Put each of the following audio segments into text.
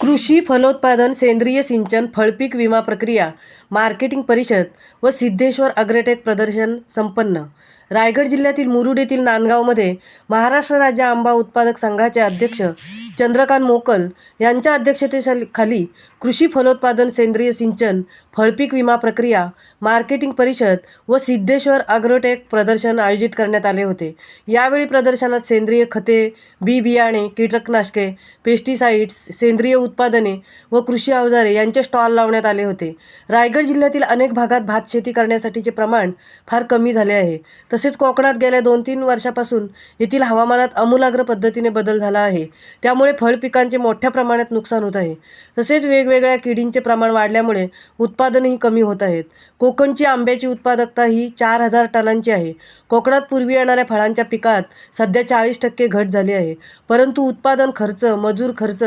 कृषी फलोत्पादन सेंद्रिय सिंचन फळपीक विमा प्रक्रिया मार्केटिंग परिषद व सिद्धेश्वर अग्रोटेक प्रदर्शन संपन्न. रायगड जिल्ह्यातील मुरुड येथील नांदगावमध्ये महाराष्ट्र राज्य आंबा उत्पादक संघाचे अध्यक्ष चंद्रकांत मोकल यांच्या अध्यक्षतेखाली कृषी फलोत्पादन सेंद्रिय सिंचन फळपीक विमा प्रक्रिया मार्केटिंग परिषद व सिद्धेश्वर अग्रोटेक प्रदर्शन आयोजित करण्यात आले होते. यावेळी प्रदर्शनात सेंद्रिय खते, बी बियाणे, कीटकनाशके, पेस्टिसाइड्स, सेंद्रिय उत्पादने व कृषी अवजारे यांचे स्टॉल लावण्यात आले होते. रायगड जिल्ह्यातील अनेक भागात भात शेती करण्यासाठीचे प्रमाण फार कमी झाले आहे. तसेच कोकणात गेल्या 2-3 वर्षापासून येथील हवामानात आमूलाग्र पद्धतीने बदल झाला आहे. त्यामुळे फळ पिकांचे मोठ्या प्रमाणात नुकसान होत आहे. तसेच वेगवेगळ्या किडींचे प्रमाण वाढल्यामुळे उत्पादनही कमी होत आहेत. कोकणची आंब्याची उत्पादकता ही 4000 टनांची आहे. कोकणात पूर्वी येणाऱ्या फळांच्या पिकात सध्या 40% घट झाली आहे. परंतु उत्पादन खर्च, मजूर खर्च,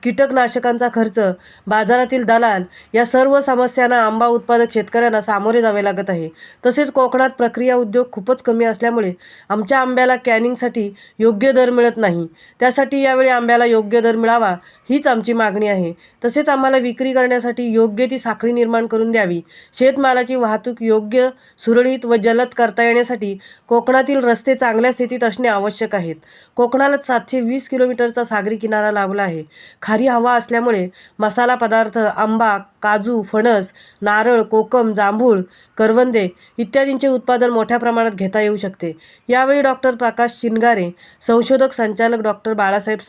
कीटकनाशकांचा खर्च, बाजारातील दलाल या सर्व समस्यांना आंबा उत्पादक शेतकऱ्यांना सामोरे जावे लागत आहे. तसेच कोकणात प्रक्रिया उद्योग खूपच कमी असल्यामुळे आमच्या आंब्याला कॅनिंगसाठी योग्य दर मिळत नाही. त्यासाठी यावेळी आंब्याला योग्य दर मिळावा हीच आमची मागणी आहे. तसेच आम्हाला विक्री करण्यासाठी योग्य ती साखळी निर्माण करून द्यावी. शेतमालाची वाहतूक योग्य, सुरळीत व जलद करता येण्यासाठी कोकणातील रस्ते चांगल्या स्थितीत असणे आवश्यक आहेत. कोकणाला 720 किलोमीटरचा सागरी किनारा लाभला आहे. खारी हवा असल्यामुळे मसाला पदार्थ, आंबा, काजू, फणस, नारळ, कोकम, जांभूळ, करवंदे इत्यादींचे उत्पादन मोठ्या प्रमाणात घेता येऊ शकते. यावेळी डॉक्टर प्रकाश शिनगारे, संशोधक संचालक डॉक्टर बाळासाहेब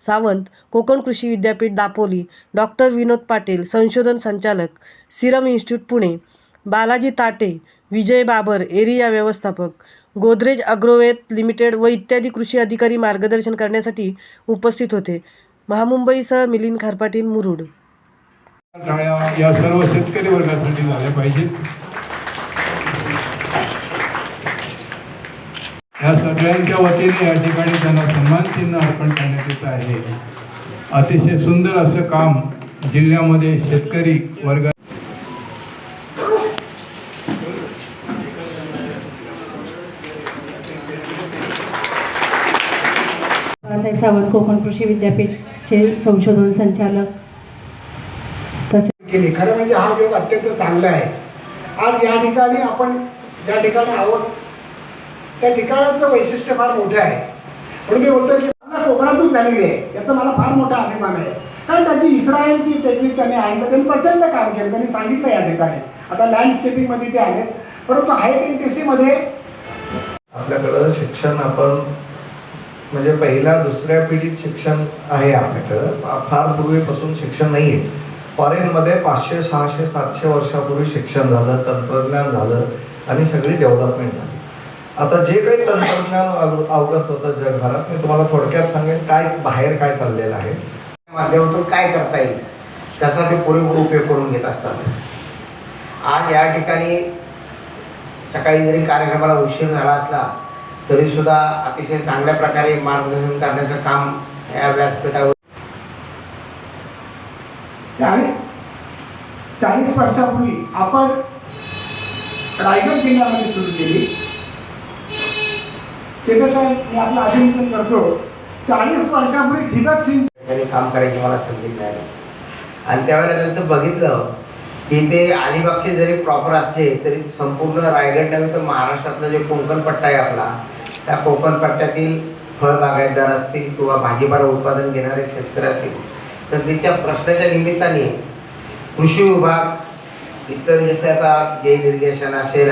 सावंत, कोकण कृषी विद्यापीठ दापोली, डॉक्टर विनोद पाटील, संशोधन संचालक, सिरम इन्स्टिट्यूट पुणे, बालाजी ताटे, विजय बाबर, एरिया व्यवस्थापक, गोदरेज अग्रोवेट लिमिटेड व इत्यादी कृषी अधिकारी मार्गदर्शन करण्यासाठी उपस्थित होते. महामुंबईसह मिलिंद खारपाटील, मुरुड. या सर्व शेतकरी वर्गासाठी झाल्या पाहिजेत. या सगळ्यांच्या वतीने या ठिकाणी त्यांना सन्मान चिन्ह अर्पण करण्यात येत आहे. अतिशय सुंदर असं काम जिल्ह्यामध्ये शेतकरी वर्ग बाळासाहेब सावंत, कोकण कृषी विद्यापीठचे संशोधन संचालक केली. खरं म्हणजे हा योग अत्यंत चांगला आहे. आज या ठिकाणी आपण ज्या ठिकाणी आहोत त्या ठिकाणाचं वैशिष्ट्य फार मोठं आहे. म्हणून मी बोलतो की मला कोकणातून झालेली आहे याचा मला फार मोठा अभिमान आहे. कारण त्याची इस्रायलची टेक्निक त्यांनी आणलं, त्यांनी प्रचंड काम केलं. त्यांनी सांगितलं या ठिकाणी आता लँडस्केपिंगमध्ये ते आले, परंतु हायटेक्निसीमध्ये आपल्याकडं शिक्षण आपण म्हणजे पहिल्या दुसऱ्या पिढीत शिक्षण आहे. आपल्याकडं फार पूर्वीपासून शिक्षण नाही आहे. फॉरेनमध्ये 500, 600, 700 वर्षापूर्वी शिक्षण झालं, तंत्रज्ञान झालं आणि सगळी डेव्हलपमेंट झाली. आता जे काही तंत्रज्ञान अवगत होतं जगभरात, मी तुम्हाला थोडक्यात सांगेन काय बाहेर काय चाललेलं आहे, माध्यमातून काय करता येईल त्याचा ते पुरेपूर उपयोग करून घेत असतात. आज या ठिकाणी सकाळी जरी कार्यक्रमाला उशीर झाला असला तरी सुद्धा अतिशय चांगल्या प्रकारे मार्गदर्शन करण्याचं काम या व्यासपीठावर 40 वर्षापूर्वी आपण रायगड जिल्ह्यामध्ये सुरू केली. मी आपलं अभिनंदन करतो. 40 वर्षापूर्वी ठिबक सिंचन काम करायची मला संधी मिळाली आणि त्यावेळेला त्यांचं बघितलं की ते अलिबागचे जरी प्रॉपर असले तरी संपूर्ण रायगड नव्हे तर महाराष्ट्रातला जे कोकण पट्टा आहे आपला, त्या कोकण पट्ट्यातील फळबागायतदार असतील किंवा भाजीपाला उत्पादन घेणारे शेतकरी असतील तर त्याच्या प्रश्नाच्या निमित्ताने कृषी विभाग इतर जसे आता जैन इरिगेशन असेल,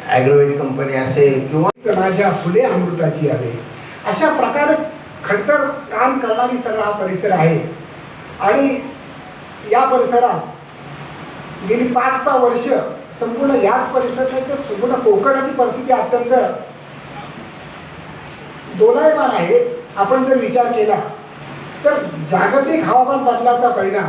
ॲग्रोवेट कंपनी असेल किंवा माझ्या फुले अमृताची आहे, अशा प्रकारे खडतर काम करणारी सगळा हा परिसर आहे. आणि या परिसरात गेली 5-6 वर्ष संपूर्ण याच परिसरात संपूर्ण कोकणाची परिस्थिती अत्यंत दोलायमान आहे. आपण जर विचार केला तर जागतिक हवामान बदलाचा परिणाम